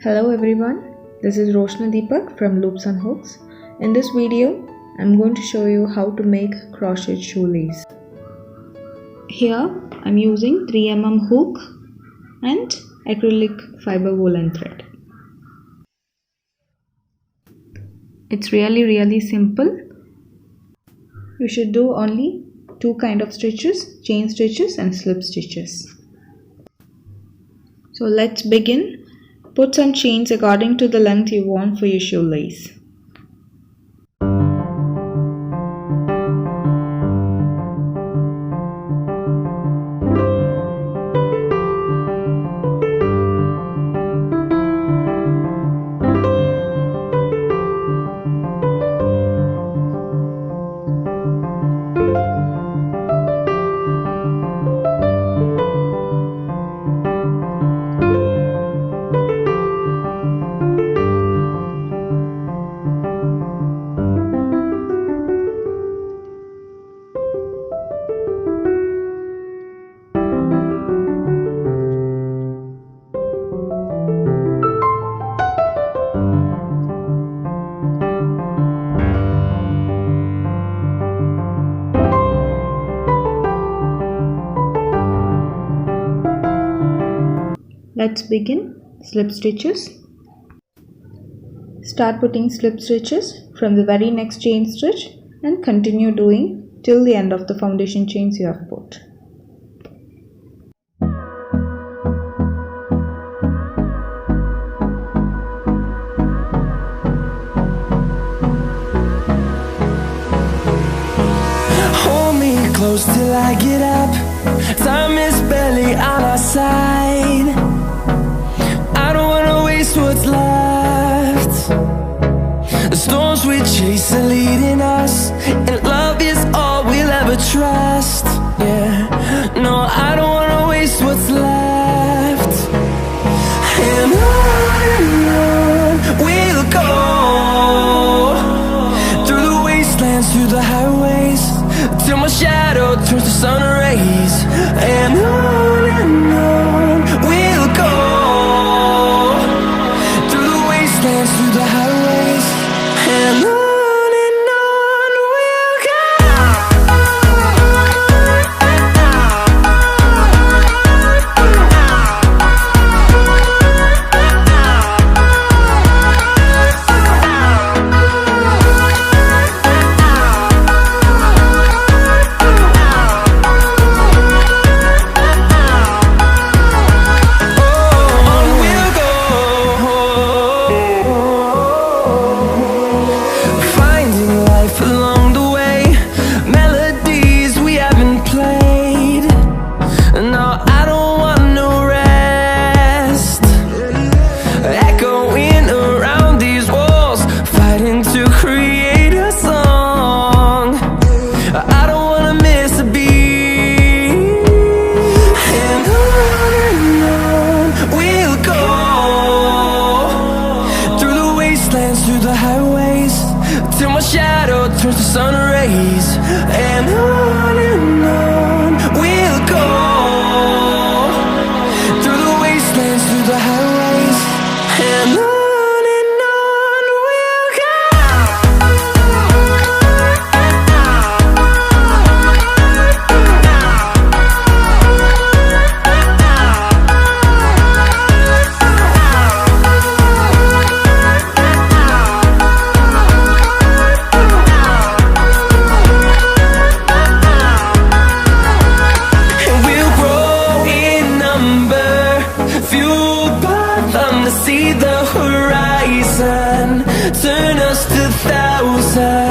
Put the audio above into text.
Hello everyone, this is Roshna Deepak from Loops and Hooks. In this video, I'm going to show you how to make crochet shoelace. Here, I'm using 3mm hook and acrylic fiber woolen thread. It's really simple. You should do only two kinds of stitches, chain stitches and slip stitches. So let's begin. Put some chains according to the length you want for your shoelace. Let's begin slip stitches. Start putting slip stitches from the very next chain stitch and continue doing till the end of the foundation chains you have put. Hold me close till I get up. Time is barely on our side. What's left? The storms we chase are leading us, and love is all we'll ever trust. Yeah, no, I don't wanna waste what's left. And on we'll go, through the wastelands, through the highways, till my shadow turns to sun rays. And on we'll go, through the highways, and on we'll go. Through the highways, till my shadow turns to sun rays. And on we'll go, through the wastelands, through the highways, and on we'll go. See the horizon, turn us to thousands.